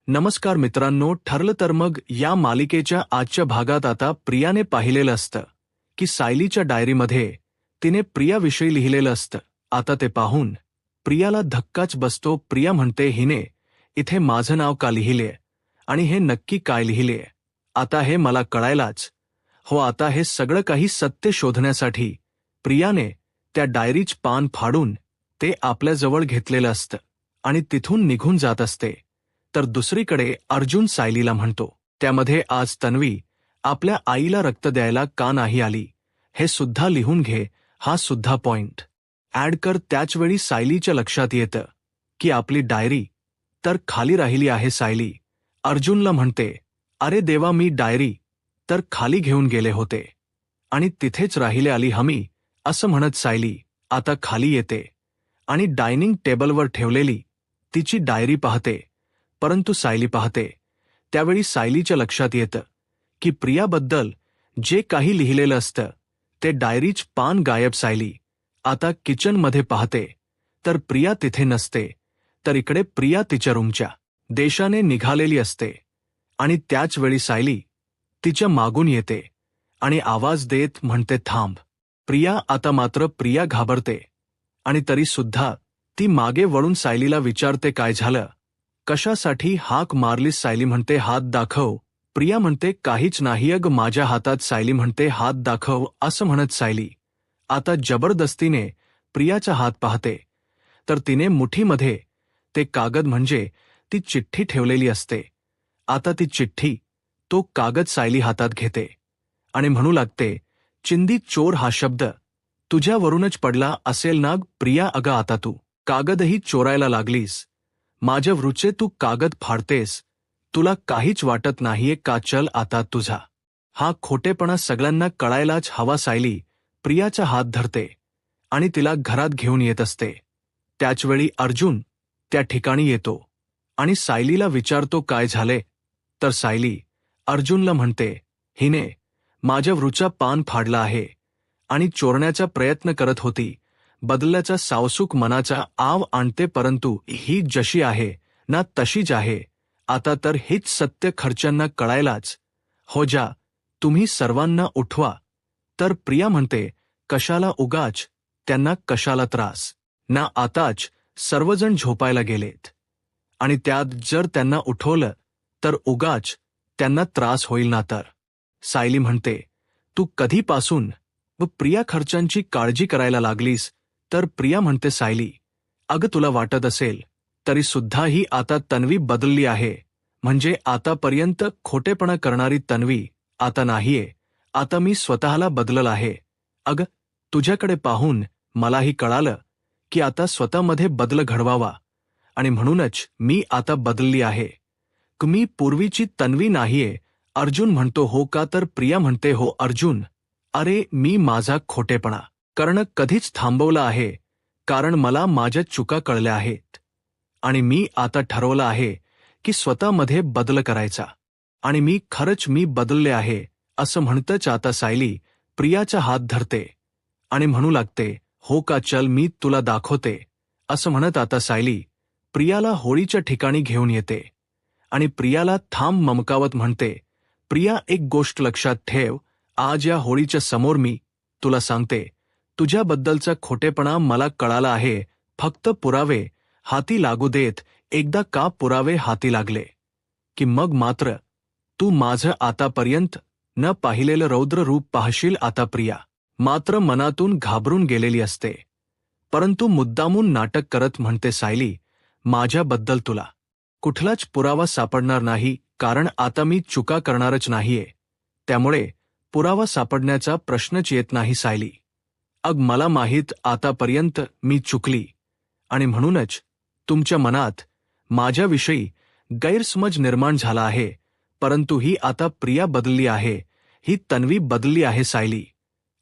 नमस्कार मित्रांनो, ठरलं तर मग या मालिकेच्या आजच्या भागात आता प्रियाने पाहिलेलं असतं की सायलीच्या डायरीमध्ये तिने प्रियाविषयी लिहिलेलं असतं. आता ते पाहून प्रियाला धक्काच बसतो. प्रिया म्हणते, हिने इथे माझं नाव का लिहिलेय आणि हे नक्की काय लिहिलेय? आता हे मला कळायलाच. हो, आता हे सगळं काही सत्य शोधण्यासाठी प्रियाने त्या डायरीच पान फाडून ते आपल्याजवळ घेतलेलं असतं आणि तिथून निघून जात असते. तर दुसरीकडे अर्जुन सायलीला म्हणतो, त्यामध्ये आज तन्वी आपल्या आईला रक्त द्यायला का नाही आली हे सुद्धा लिहून घे, हा सुद्धा पॉइंट ऍड कर. त्याचवेळी सायलीच्या लक्षात येतं की आपली डायरी तर खाली राहिली आहे. सायली अर्जुनला म्हणते, अरे देवा, मी डायरी तर खाली घेऊन गेले होते आणि तिथेच राहिले आली हमी. असं म्हणत सायली आता खाली येते आणि डायनिंग टेबलवर ठेवलेली तिची डायरी पाहते. परंतु सायली पाहते त्यावेळी सायलीच्या लक्षात येतं की प्रियाबद्दल जे काही लिहिलेलं असतं ते डायरीच पान गायब. सायली आता किचनमध्ये पाहते तर प्रिया तिथे नसते. तर इकडे प्रिया तिच्या रूमच्या देशाने निघालेली असते आणि त्याच वेळी सायली तिच्या मागून येते आणि आवाज देत म्हणते, थांब. प्रिया आता मात्र प्रिया घाबरते आणि तरी सुद्धा ती मागे वळून सायलीला विचारते, काय झालं, कशासाठी हाक मारलीस? सायली म्हणते, हात दाखव. प्रिया म्हणते, काहीच नाही अग माझ्या हातात. सायली म्हणते, हात दाखव. असं म्हणत सायली आता जबरदस्तीने प्रियाचा हात पाहते तर तिने मुठीमध्ये ते कागद म्हणजे ती चिठ्ठी ठेवलेली असते. आता ती चिठ्ठी, तो कागद सायली हातात घेते आणि म्हणू लागते, चिंदी चोर हा शब्द तुझ्यावरूनच पडला असेल ना प्रिया? अगं आता तू कागदही चोरायला लागलीस. माझ्या वृचे तू कागद फाडतेस. तुला काहीच वाटत नाहीये का? चल आता तुझा हा खोटेपणा सगळ्यांना कळायलाच हवा. सायली प्रियाचा हात धरते आणि तिला घरात घेऊन येत असते. त्याचवेळी अर्जुन त्या ठिकाणी येतो आणि सायलीला विचारतो, काय झाले? तर सायली अर्जुनला म्हणते, हिने माझ्या वृचा पान फाडला आहे आणि चोरण्याचा प्रयत्न करत होती. बदल्याचा सावसूक मनाचा आव आणते, परंतु ही जशी आहे ना तशीच आहे. आता तर हेच सत्य खर्च्यांना कळायलाच. हो जा, तुम्ही सर्वांना उठवा. तर प्रिया म्हणते, कशाला उगाच, त्यांना कशाला त्रास ना. आताच सर्वजण झोपायला गेलेत आणि त्यात जर त्यांना उठवलं तर उगाच त्यांना त्रास होईल ना. तर सायली म्हणते, तू कधीपासून व प्रिया खर्चांची काळजी करायला लागलीस? तर प्रिया म्हणते, सायली अगं तुला वाटत असेल तरी सुद्धा ही आता तन्वी बदलली आहे. म्हणजे आतापर्यंत खोटेपणा करणारी तन्वी आता नाहीये. आता मी स्वतःला बदलल आहे. अगं तुझ्याकडे पाहून मलाही कळालं की आता स्वतःमध्ये बदल घडवावा आणि म्हणूनच मी आता बदलली आहे. मी पूर्वीची तन्वी नाहीये. अर्जुन म्हणतो, हो का? तर प्रिया म्हणते, हो अर्जुन, अरे मी माझा खोटेपणा करणं कधीच थांबवलं आहे, कारण मला माझ्या चुका कळल्या आहेत आणि मी आता ठरवलं आहे की स्वतःमध्ये बदल करायचा आणि मी खरंच मी बदलले आहे. असं म्हणतच आता सायली प्रियाचा हात धरते आणि म्हणू लागते, हो का? चल मी तुला दाखवते. असं म्हणत आता सायली प्रियाला होळीच्या ठिकाणी घेऊन येते आणि प्रियाला थांब ममकावत म्हणते, प्रिया एक गोष्ट लक्षात ठेव, आज या होळीच्या समोर मी तुला सांगते, तुझ्याबद्दलचा खोटेपणा मला कळाला आहे. फक्त पुरावे हाती लागू देत. एकदा का पुरावे हाती लागले की मग मात्र तू माझं आतापर्यंत न पाहिलेलं रौद्र रूप पाहशील. आता प्रिया मात्र मनातून घाबरून गेलेली असते, परंतु मुद्दामून नाटक करत म्हणते, सायली माझ्याबद्दल तुला कुठलाच पुरावा सापडणार नाही, कारण आता मी चुका करणारच नाहीये. त्यामुळे पुरावा सापडण्याचा प्रश्नच येत नाही. सायली अग मला माहीत आतापर्यंत मी चुकली आणि म्हणूनच तुमच्या मनात माझ्याविषयी गैरसमज निर्माण झाला आहे. परंतु ही आता प्रिया बदलली आहे, ही तन्वी बदलली आहे. सायली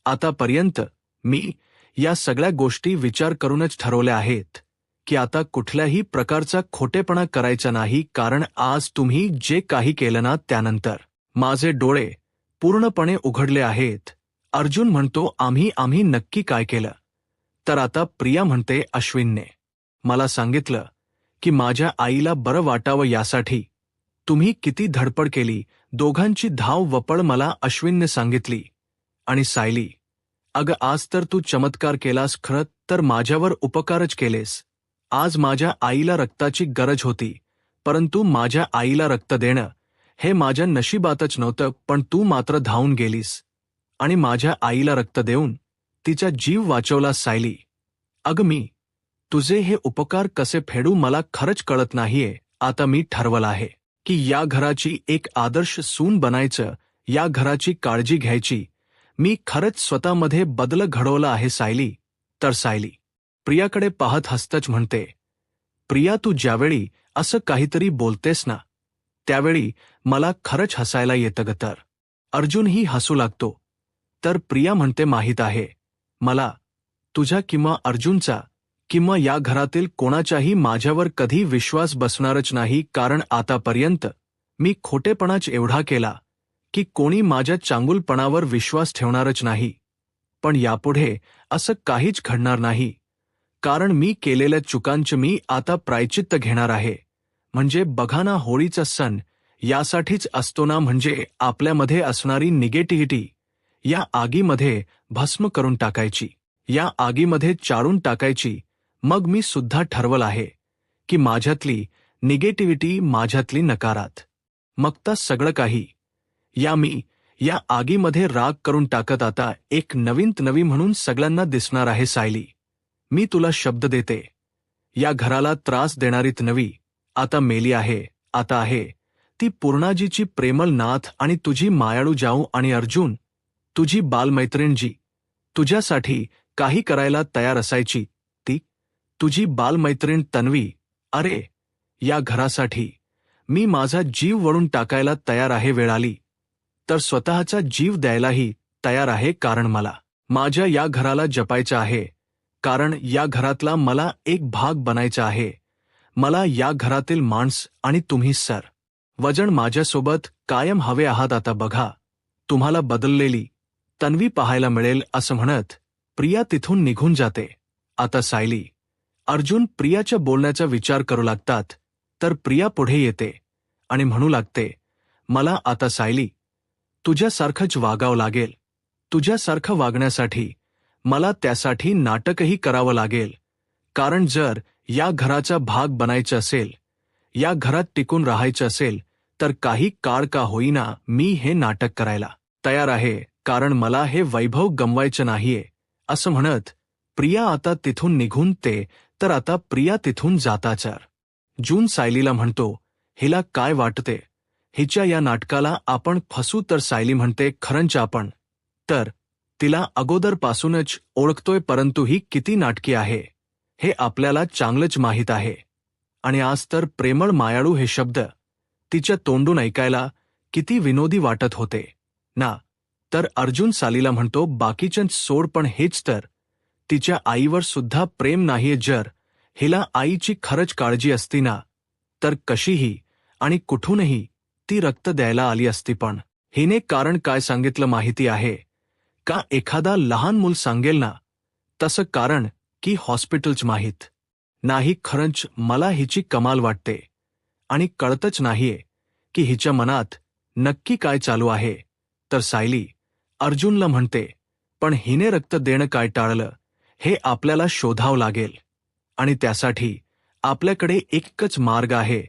आतापर्यंत मी या सगळ्या गोष्टी विचार करूनच ठरवल्या आहेत की आता कुठल्याही प्रकारचा खोटेपणा करायचा नाही, कारण आज तुम्ही जे काही केलं ना त्यानंतर माझे डोळे पूर्णपणे उघडले आहेत. अर्जुन म्हणतो, आम्ही नक्की काय केलं? तर आता प्रिया म्हणते, अश्विनने मला सांगितलं की माझ्या आईला बरं वाटावं यासाठी तुम्ही किती धडपड केली, दोघांची धाव वपळ मला अश्विनने सांगितली. आणि सायली, अगं आज तर तू चमत्कार केलास, खरं तर माझ्यावर उपकारच केलेस. आज माझ्या आईला रक्ताची गरज होती, परंतु माझ्या आईला रक्त देणं हे माझ्या नशिबातच नव्हतं, पण तू मात्र धावून गेलीस आणि माझ्या आईला रक्त देऊन तिचा जीव वाचवलास. सायली, अगं मी तुझे हे उपकार कसे फेडू मला खरंच कळत नाहीये. आता मी ठरवलं आहे की या घराची एक आदर्श सून बनायचं, या घराची काळजी घ्यायची. मी खरंच स्वतःमध्ये बदल घडवला आहे सायली. तर सायली प्रियाकडे पाहत हसतच म्हणते, प्रिया तू ज्यावेळी असं काहीतरी बोलतेस ना, त्यावेळी मला खरंच हसायला येतं ग. तर अर्जुनही हसू लागतो. तर प्रिया म्हणते, माहीत आहे मला तुझा किंवा अर्जुनचा किंवा या घरातील कोणाचाही माझ्यावर कधी विश्वास बसणारच नाही, कारण आतापर्यंत मी खोटेपणाच एवढा केला की कोणी माझ्या चांगुलपणावर विश्वास ठेवणारच नाही. पण यापुढे असं काहीच घडणार नाही, कारण मी केलेल्या चुकांचे मी आता प्रायचित्त घेणार आहे. म्हणजे बघा ना, होळीचा सण यासाठीच असतो ना, म्हणजे आपल्यामध्ये असणारी निगेटिव्हिटी या आगीमध्ये भस्म करून टाकायची, या आगीमध्ये चारून टाकायची. मग मी सुद्धा ठरवलं आहे की माझ्यातली निगेटिव्हिटी, माझ्यातली नकारात्मकता सगळं काही या आगीमध्ये राग करून टाकत आता एक नवी म्हणून सगळ्यांना दिसणार आहे. सायली, मी तुला शब्द देते, या घराला त्रास देणारीत नवी आता मेली आहे. आता आहे ती पूर्णाजीची प्रेमळ नाथ आणि तुझी मायाळू जाऊ. आणि अर्जुन, तुझी बालमैत्रीण जी तुझ्यासाठी काही करायला तयार असायची, ती तुझी बालमैत्रीण तन्वी. अरे, या घरासाठी मी माझा जीव वळून टाकायला तयार आहे. वेळ आली तर स्वतःचा जीव द्यायलाही तयार आहे, कारण मला माझ्या या घराला जपायचं आहे, कारण या घरातला मला एक भाग बनायचा आहे. मला या घरातील माणस आणि तुम्ही वजन माझ्यासोबत कायम हवे आहात. आता बघा, तुम्हाला बदललेली तन्वी पाहायला मिळेल. असं म्हणत प्रिया तिथून निघून जाते. आता सायली, अर्जुन प्रियाच्या बोलण्याचा विचार करू लागतात. तर प्रिया पुढे येते आणि म्हणू लागते, मला आता सायली तुझ्यासारखंच वागावं लागेल. तुझ्यासारखं वागण्यासाठी मला त्यासाठी नाटकही करावं लागेल, कारण जर या घराचा भाग बनायचं असेल, या घरात टिकून राहायचं असेल, तर काही काळ का होईना मी हे नाटक करायला तयार आहे, कारण मला हे वैभव गमवायचं नाहीये. असं म्हणत प्रिया आता तिथून निघून ते तर आता प्रिया तिथून जाताच जून सायलीला म्हणतो, हिला काय वाटते, हिच्या या नाटकाला आपण फसू. तर सायली म्हणते, खरंच आपण तर तिला अगोदरपासूनच ओळखतोय, परंतु ही किती नाटकी आहे हे आपल्याला चांगलंच माहीत आहे. आणि आज तर प्रेमळ मायाळू हे शब्द तिच्या तोंडून ऐकायला किती विनोदी वाटत होते ना. तर अर्जुन सायलीला म्हणतो, बाकीचं सोड, पण हेच तर तिच्या आईवर सुद्धा प्रेम नाहीये. जर हिला आईची खरंच काळजी असती ना, तर कशीही आणि कुठूनही ती रक्त द्यायला आली असती. पण हिने कारण काय सांगितलं माहिती आहे का? एखादा लहान मूल सांगेल ना तसं कारण की हॉस्पिटलच माहीत नाही. खरंच मला हिची कमाल वाटते आणि कळतच नाहीये की हिच्या मनात नक्की काय चालू आहे. तर सायली अर्जुनला म्हणते, पण हिने रक्त देणं काय टाळलं हे आपल्याला शोधावं लागेल, आणि त्यासाठी आपल्याकडे एकच मार्ग आहे.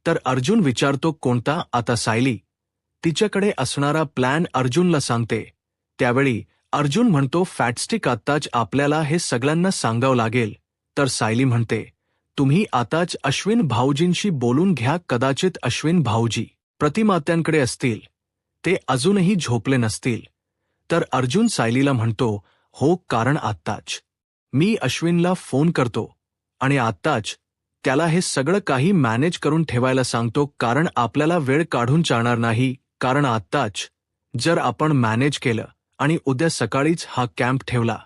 तर अर्जुन विचारतो, कोणता? आता सायली तिच्याकडे असणारा प्लॅन अर्जुनला सांगते. त्यावेळी अर्जुन म्हणतो, फॅटस्टिक, आत्ताच आपल्याला हे सगळ्यांना सांगावं लागेल. तर सायली म्हणते, तुम्ही आताच अश्विन भाऊजींशी बोलून घ्या. कदाचित अश्विन भाऊजी प्रतिमात्यांकडे असतील, ते अजूनही झोपले नसतील. तर अर्जुन सायलीला म्हणतो, हो, कारण आत्ताच मी अश्विनला फोन करतो आणि आत्ताच त्याला हे सगळं काही मॅनेज करून ठेवायला सांगतो, कारण आपल्याला वेळ काढून चालणार नाही. कारण आत्ताच जर आपण मॅनेज केलं आणि उद्या सकाळीच हा कॅम्प ठेवला,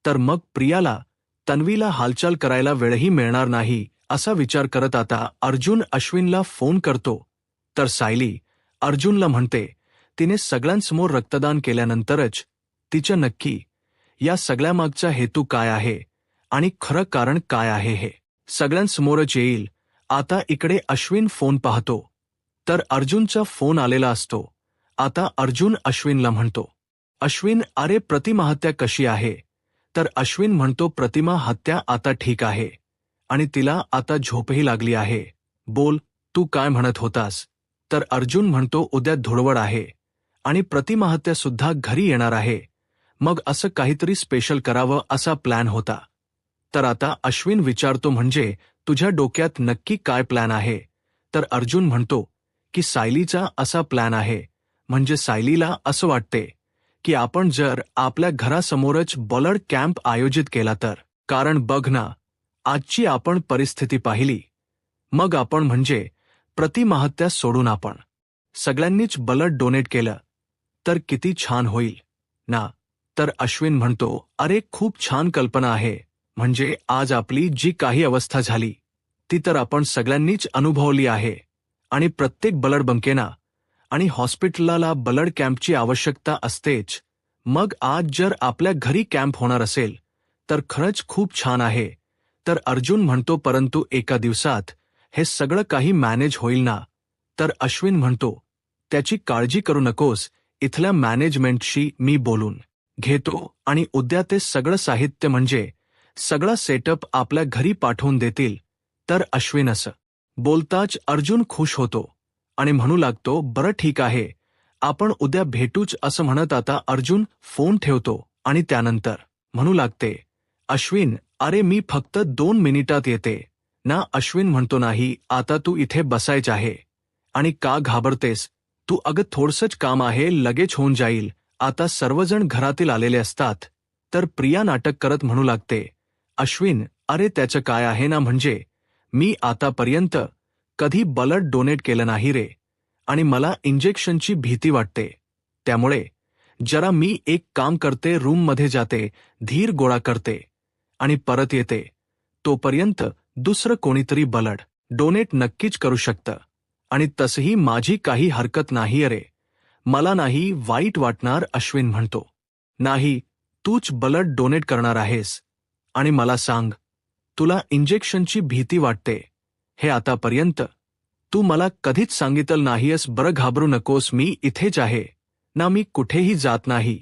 तर मग प्रियाला, तन्वीला हालचाल करायला वेळही मिळणार नाही. असा विचार करत आता अर्जुन अश्विनला फोन करतो. तर सायली अर्जुनला म्हणते, तिने सगळ्यांसमोर रक्तदान केल्यानंतरच तिच्या नक्की या सगळ्यामागचा हेतू काय आहे आणि खरं कारण काय आहे हे सगळ्यांसमोरच येईल. आता इकडे अश्विन फोन पाहतो. तर अर्जुनचा फोन आलेला असतो. आता अर्जुन अश्विनला म्हणतो, अश्विन, अरे प्रतिमा हत्या कशी आहे? तर अश्विन म्हणतो, प्रतिमा हत्या आता ठीक आहे आणि तिला आता झोपही लागली आहे. बोल, तू काय म्हणत होतास? तर अर्जुन म्हणतो, उद्या धुळवड आहे आणि प्रतिमा हत्या सुद्धा घरी येणार आहे. मग असं काहीतरी स्पेशल करावं असा प्लॅन होता. तर आता अश्विन विचारतो, म्हणजे तुझ्या डोक्यात नक्की काय प्लॅन आहे? तर अर्जुन म्हणतो की सायलीचा असा प्लॅन आहे. म्हणजे सायलीला असं वाटते की आपण जर आपल्या घरासमोरच ब्लड कॅम्प आयोजित केला तर. कारण बघ ना, आजची आपण परिस्थिती पाहिली. मग आपण म्हणजे प्रतिमाहत्या सोडून आपण सगळ्यांनीच ब्लड डोनेट केलं तर किती छान होईल ना. तर अश्विन म्हणतो, अरे खूप छान कल्पना आहे. म्हणजे आज आपली जी काही अवस्था झाली ती तर आपण सगळ्यांनीच अनुभवली आहे आणि प्रत्येक ब्लड बंकेना आणि हॉस्पिटलला ब्लड कॅम्पची आवश्यकता असतेच. मग आज जर आपल्या घरी कॅम्प होणार असेल तर खरंच खूप छान आहे. तर अर्जुन म्हणतो, परंतु एका दिवसात हे सगळं काही मॅनेज होईल ना? तर अश्विन म्हणतो, त्याची काळजी करू नकोस, इथल्या मॅनेजमेंटशी मी बोलून घेतो आणि उद्या ते सगळं साहित्य म्हणजे सगळा सेटअप आपल्या घरी पाठवून देतील. तर अश्विन असं बोलताच अर्जुन खुश होतो आणि म्हणू लागतो, बरं ठीक आहे, आपण उद्या भेटूच असं म्हणत आता अर्जुन फोन ठेवतो आणि त्यानंतर म्हणू लागते, अश्विन, अरे मी फक्त 2 मिनिटात येते ना. अश्विन म्हणतो, नाही, आता तू इथे बसायच आहे आणि का घाबरतेस तू? अगं थोडसंच काम आहे, लगेच होऊन जाईल. आता सर्वजण घरातील आलेले असतात. तर प्रिया नाटक करत म्हणू लागते, अश्विन, अरे त्याचं काय आहे ना, म्हणजे मी आतापर्यंत कधी ब्लड डोनेट केलं नाही रे आणि मला इंजेक्शनची भीती वाटते. त्यामुळे जरा मी एक काम करते, रूममध्ये जाते, धीर गोळा करते आणि परत येते. तोपर्यंत दुसरं कोणीतरी ब्लड डोनेट नक्कीच करू शकतं आणि तसही माझी काही हरकत नाही रे. मला नाही वाईट वाटणार. अश्विन म्हणतो, नाही, तूच ब्लड डोनेट करणार आहेस आणि मला सांग, तुला इंजेक्शनची भीती वाटते हे आतापर्यंत तू मला कधीच सांगितलं नाहीस. बरं घाबरू नकोस, मी इथेच आहे ना, मी कुठेही जात नाही.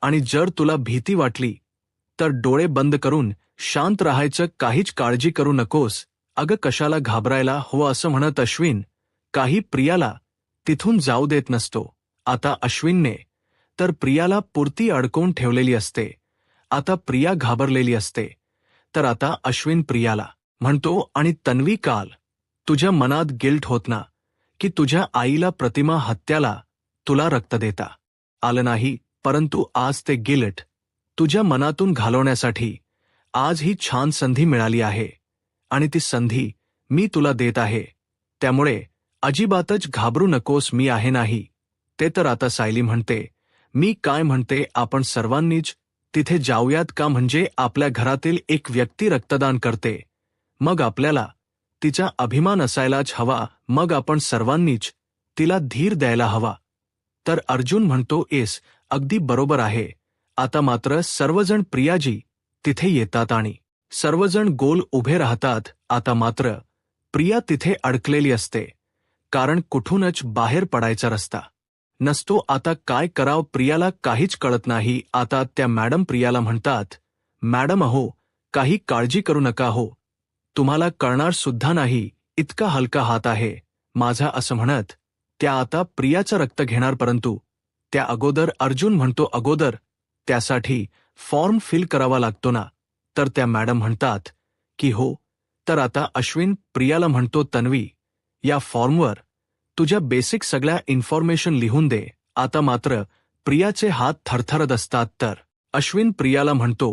आणि जर तुला भीती वाटली तर डोळे बंद करून शांत राहायचं, काहीच काळजी करू नकोस. अगं कशाला घाबरायला हवं असं म्हणत अश्विन काही प्रियाला तिथून जाऊ देत नसतो. आता अश्विनने तर प्रियाला पुरती अडकवून ठेवलेली असते. आता प्रिया घाबरलेली असते. तर आता अश्विन प्रियाला म्हणतो, आणि तन्वी, काल तुझ्या मनात गिल्ट होत ना की तुझ्या आईला प्रतिमा हत्याला तुला रक्त देता आलं नाही, परंतु आज ते गिल्ट तुझ्या मनातून घालवण्यासाठी आज ही छान संधी मिळाली आहे आणि ती संधी मी तुला देत आहे. त्यामुळे अजिबातच घाबरू नकोस, मी आहे नाही. ते तर आता सायली म्हणते, मी काय म्हणते, आपण सर्वांनीच तिथे जाऊयात का? म्हणजे आपल्या घरातील एक व्यक्ती रक्तदान करते, मग आपल्याला तिचा अभिमान असायलाच हवा. मग आपण सर्वांनीच तिला धीर द्यायला हवा. तर अर्जुन म्हणतो, एस, अगदी बरोबर आहे. आता मात्र सर्वजण प्रियाजी तिथे येतात आणि सर्वजण गोल उभे राहतात. आता मात्र प्रिया तिथे अडकलेली असते, कारण कुठूनच बाहेर पडायचा रस्ता नसतो. आता काय करावं, प्रियाला काहीच कळत नाही. आता त्या मॅडम प्रियाला म्हणतात, मॅडम अहो, काही काळजी करू नका हो, तुम्हाला कळणार सुद्धा नाही, इतका हलका हात आहे माझा. असं म्हणत त्या आता प्रियाचं रक्त घेणार, परंतु त्या अगोदर अर्जुन म्हणतो, अगोदर त्यासाठी फॉर्म फिल करावा लागतो ना. तर त्या मॅडम म्हणतात की हो. तर आता अश्विन प्रियाला म्हणतो, तन्वी, या फॉर्मवर तुझ्या बेसिक सगळ्या इन्फॉर्मेशन लिहून दे. आता मात्र प्रियाचे हात थरथरत असतात. तर अश्विन प्रियाला म्हणतो,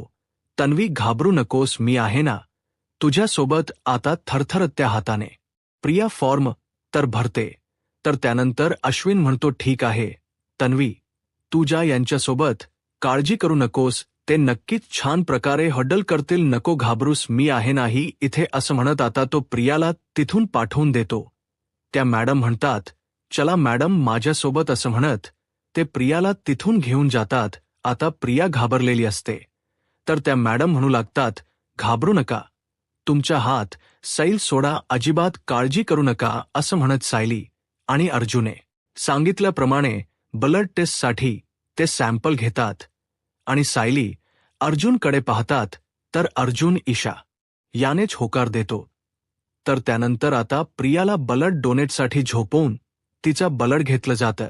तन्वी घाबरू नकोस, मी आहे ना तुझ्यासोबत. आता थरथरत त्या हाताने प्रिया फॉर्म तर भरते. तर त्यानंतर अश्विन म्हणतो, ठीक आहे तन्वी, तू जा यांच्यासोबत, काळजी करू नकोस, ते नक्कीच छान प्रकारे हँडल करतील, नको घाबरूस, मी आहे नाही इथे. असं म्हणत आता तो प्रियाला तिथून पाठवून देतो. त्या मॅडम म्हणतात, चला मॅडम माझ्यासोबत. असं म्हणत ते प्रियाला तिथून घेऊन जातात. आता प्रिया घाबरलेली असते. तर त्या मॅडम म्हणू लागतात, घाबरू नका, तुमचा हात सैल सोडा, अजिबात काळजी करू नका. असं म्हणत सायली आणि अर्जुने सांगितल्याप्रमाणे ब्लड टेस्टसाठी ते सॅम्पल घेतात आणि सायली अर्जुनकडे पाहतात तर अर्जुन ईशा यानेच होकार देतो. तर त्यानंतर आता प्रियाला ब्लड डोनेटसाठी झोपवून तिचा ब्लड घेतलं जातं.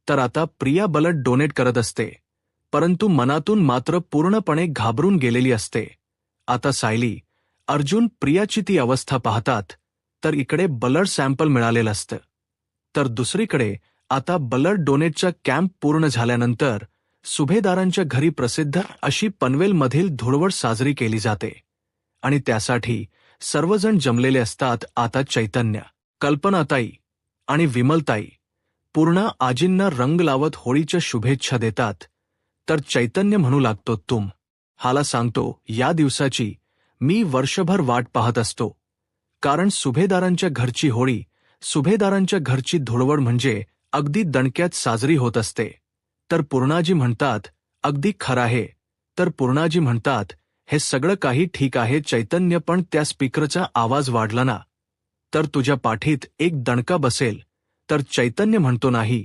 तर आता प्रिया ब्लड डोनेट करत असते, परंतु मनातून मात्र पूर्णपणे घाबरून गेलेली असते. आता सायली अर्जुन प्रियाची ती अवस्था पाहतात तर इकडे ब्लड सॅम्पल मिळालेलं असतं. तर दुसरीकडे आता ब्लड डोनेटचा कॅम्प पूर्ण झाल्यानंतर सुभेदारांच्या घरी प्रसिद्ध अशी पनवेलमधील धुळवड साजरी केली जाते आणि त्यासाठी सर्वजण जमलेले असतात. आता चैतन्य, कल्पनाताई आणि विमलताई पूर्ण आजींना रंग लावत होळीच्या शुभेच्छा देतात. तर चैतन्य म्हणू लागतो, हाला सांगतो, या दिवसाची मी वर्षभर वाट पाहत असतो, कारण सुभेदारांच्या घरची होळी, सुभेदारांच्या घरची धुळवड म्हणजे अगदी दणक्यात साजरी होत असते. तर पूर्णाजी म्हणतात, अगदी खरं आहे. तर पूर्णाजी म्हणतात, हे सगळं काही ठीक आहे चैतन्य, पण त्या स्पीकरचा आवाज वाढला ना तर तुझ्या पाठीत एक दणका बसेल. तर चैतन्य म्हणतो, नाही,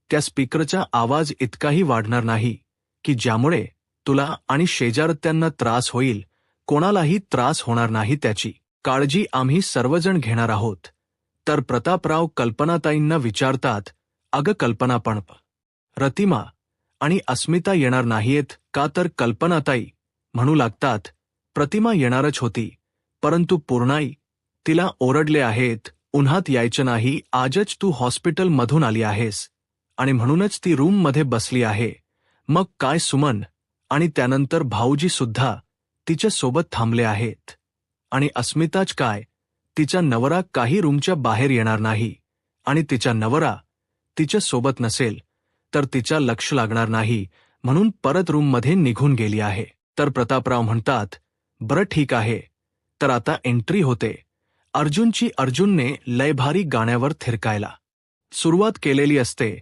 त्या स्पीकरचा आवाज इतकाही वाढणार नाही की ज्यामुळे तुला आणि शेजारत्यांना त्रास होईल. कोणालाही त्रास होणार नाही, त्याची काळजी आम्ही सर्वजण घेणार आहोत. तर प्रतापराव कल्पनाताईंना विचारतात, अगं कल्पना, पण रतिमा आणि अस्मिता येणार नाहीयेत का? तर कल्पनाताई म्हणू लागतात, प्रतिमा येणारच होती, परंतु पूर्णाई तिला ओरडले आहेत, उन्हात यायचं नाही, आजच तू हॉस्पिटलमधून आली आहेस आणि म्हणूनच ती रूममध्ये बसली आहे. मग काय सुमन आणि त्यानंतर भाऊजी सुद्धा तिच्या सोबत थांबले आहेत. आणि अस्मिताच काय, तिचा नवरा काही रूमच्या बाहेर येणार नाही आणि तिचा नवरा तिच्या सोबत नसेल तर तिच्या लक्ष लागणार नाही, म्हणून परत रूममध्ये निघून गेली आहे. तर प्रतापराव म्हणतात, बरं ठीक आहे. तर आता एंट्री होते अर्जुनची. अर्जुनने लयभारी गाण्यावर थिरकायला सुरुवात केलेली असते.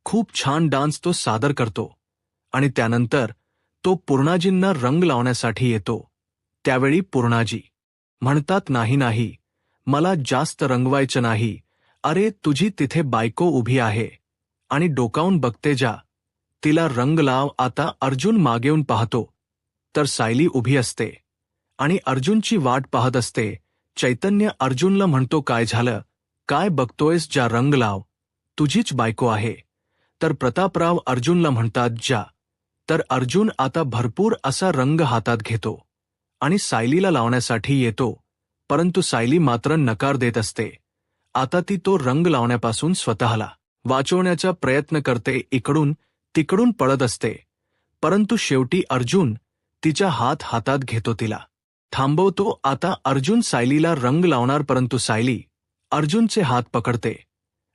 खूप छान डान्स तो सादर करतो आणि त्यानंतर तो पूर्णाजींना रंग लावण्यासाठी येतो. त्यावेळी पूर्णाजी म्हणतात, नाही नाही, मला जास्त रंगवायचं नाही. अरे तुझी तिथे बायको उभी आहे आणि डोकावून बघते, जा, तिला रंग लाव. आता अर्जुन मागेऊन पाहतो तर सायली उभी असते आणि अर्जुनची वाट पाहत असते. चैतन्य अर्जुनला म्हणतो, काय झालं, काय बघतोयस, जा रंग लाव, तुझीच बायको आहे. तर प्रतापराव अर्जुनला म्हणतात, जा. तर अर्जुन आता भरपूर असा रंग हातात घेतो आणि सायलीला लावण्यासाठी येतो, परंतु सायली मात्र नकार देत असते. आता ती तो रंग लावण्यापासून स्वतःला वाचवण्याचा प्रयत्न करते, इकडून तिकडून पळत असते, परंतु शेवटी अर्जुन तिचा हात हातात घेतो, तिला थांबवतो. आता अर्जुन सायलीला रंग लावणार, परंतु सायली अर्जुनचे हात पकडते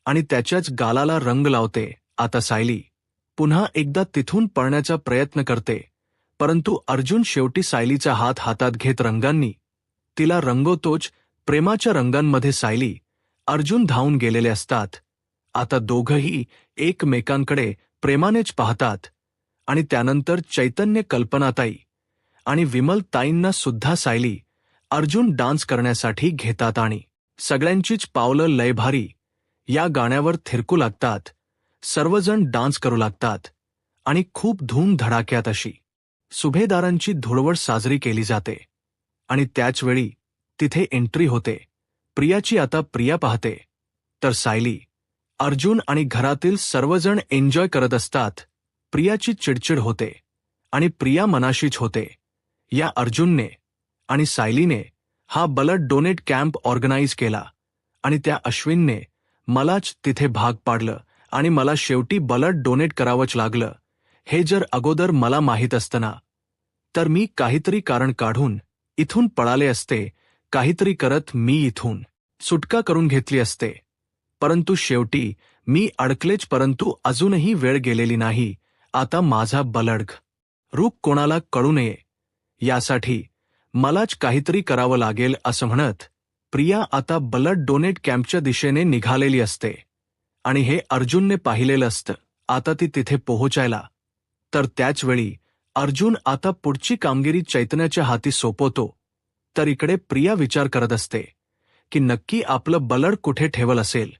आणि त्याच्याच गालाला रंग लावते. आता सायली पुन्हा एकदा तिथून पळण्याचा प्रयत्न करते, परंतु अर्जुन शेवटी सायलीचा हात हातात घेत रंगांनी तिला रंगवतोच. प्रेमाच्या रंगांमध्ये सायली अर्जुन धावून गेलेले असतात. आता दोघंही एकमेकांकडे प्रेमानेच पाहतात आणि त्यानंतर चैतन्य, कल्पनाताई आणि विमलताईंना सुद्धा सायली अर्जुन डान्स करण्यासाठी घेतात आणि सगळ्यांचीच पावलं लयभारी या गाण्यावर थिरकू लागतात. सर्वजण डान्स करू लागतात आणि खूप धूम धडाक्यात अशी सुभेदारांची धुळवड साजरी केली जाते. आणि त्याचवेळी तिथे एंट्री होते प्रियाची. आता प्रिया पाहते तर सायली, अर्जुन आणि घरातील सर्वजण एन्जॉय करत असतात. प्रियाची चिडचिड होते आणि प्रिया मनाशीच होते. या अर्जुनने आणि सायलीने हा ब्लड डोनेट कॅम्प ऑर्गनाईज केला आणि त्या अश्विनने मलाच तिथे भाग पाडलं आणि मला शेवटी ब्लड डोनेट करावंच लागलं. हे जर अगोदर मला माहीत असतं ना तर मी काहीतरी कारण काढून इथून पळाले असते, काहीतरी करत मी इथून सुटका करून घेतली असते, परंतु शेवटी मी अडकलेच. परंतु अजूनही वेळ गेलेली नाही. आता माझा ब्लड रूप कोणाला कळू नये यासाठी मलाच काहीतरी करावं लागेल, असं म्हणत प्रिया आता ब्लड डोनेट कॅम्पच्या दिशेने निघालेली असते आणि हे अर्जुनने पाहिलेलं असतं. आता ती तिथे पोहोचायला तर त्याचवेळी अर्जुन आता पुढची कामगिरी चैतन्याच्या हाती सोपवतो. तर इकडे प्रिया विचार करत असते की नक्की आपलं ब्लड कुठे ठेवलं असेल.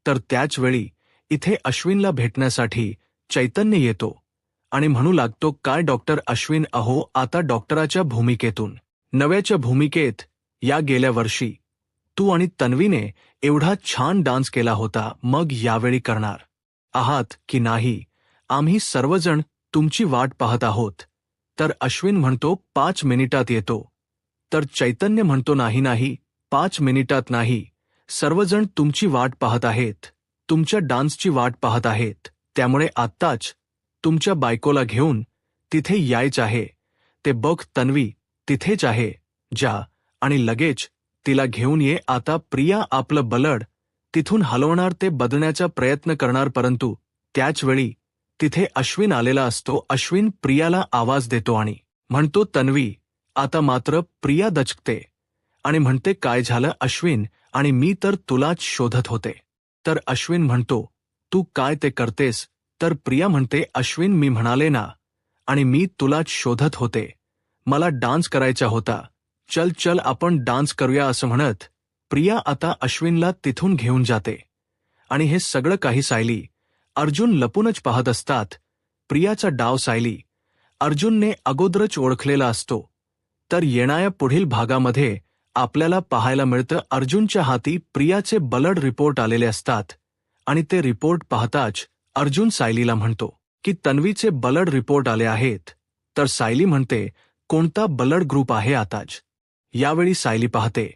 तर त्याच वेळी इथे अश्विनला भेटण्यासाठी चैतन्य येतो आणि म्हणू लागतो, काय डॉक्टर अश्विन, अहो आता डॉक्टराच्या भूमिकेतून नव्याच्या भूमिकेत या गेल्या वर्षी तू आणि तन्वीने एवढा छान डान्स केला होता, मग यावेळी करणार आहात की नाही? आम्ही सर्वजण तुमची वाट पाहत आहोत. तर अश्विन म्हणतो 5 मिनिटात येतो. तर चैतन्य म्हणतो नाही नाही, 5 मिनिटात नाही, सर्वजण तुमची वाट पाहत आहेत, तुमच्या डान्सची वाट पाहत आहेत, त्यामुळे आत्ताच तुमच्या बायकोला घेऊन तिथे यायचं आहे. ते बघ तन्वी तिथेच आहे, जा आणि लगेच तिला घेऊन ये. आता प्रिया आपलं बलड तिथून हलवणार, ते बदलण्याचा प्रयत्न करणार, परंतु त्याच वेळी तिथे अश्विन आलेला असतो. अश्विन प्रियाला आवाज देतो आणि म्हणतो तन्वी. आता मात्र प्रिया दचकते आणि म्हणते काय झालं अश्विन, आणि मी तर तुलाच शोधत होते. तर अश्विन म्हणतो तू काय ते करतेस? तर प्रिया म्हणते अश्विन मी म्हणाले ना, आणि मी तुलाच शोधत होते, मला डान्स करायचा होता, चल चल आपण डान्स करूया. असं म्हणत प्रिया आता अश्विनला तिथून घेऊन जाते. आणि हे सगळं काही सायली अर्जुन लपूनच पाहत असतात. प्रियाचा डाव सायली अर्जुनने अगोदरच ओळखलेला असतो. तर येणाऱ्या पुढील भागामध्ये आपल्याला पाहायला मिळतं अर्जुनच्या हाती प्रियाचे ब्लड रिपोर्ट आलेले असतात आणि ते रिपोर्ट पाहताच अर्जुन सायलीला म्हणतो की तन्वीचे ब्लड रिपोर्ट आले आहेत. तर सायली म्हणते कोणता ब्लड ग्रुप आहे आताच? यावेळी सायली पाहते,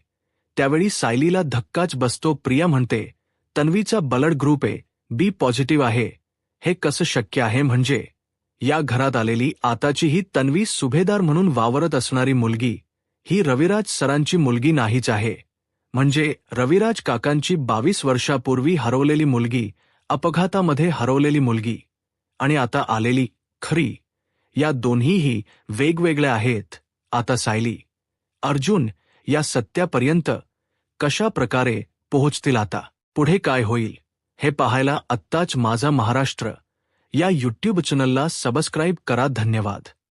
त्यावेळी सायलीला धक्काच बसतो. प्रिया म्हणते तन्वीचा ब्लड ग्रुप बी पॉझिटिव्ह आहे, हे कसं शक्य आहे? म्हणजे या घरात आलेली आताची ही तन्वी सुभेदार म्हणून वावरत असणारी मुलगी ही रविराज सरांची मुलगी नाहीच आहे. म्हणजे रविराज काकांची 22 वर्षापूर्वी हरवलेली मुलगी, अपघातामध्ये हरवलेली मुलगी, आणि आता आलेली खरी, या दोन्हीही वेगवेगळ्या आहेत. आता सायली अर्जुन या सत्यापर्यंत कशा प्रकारे पोहोचतील? आता पुढे काय होईल हे पाहायला आत्ताच माझा महाराष्ट्र या यूट्यूब चॅनलला सबस्क्राईब करा. धन्यवाद.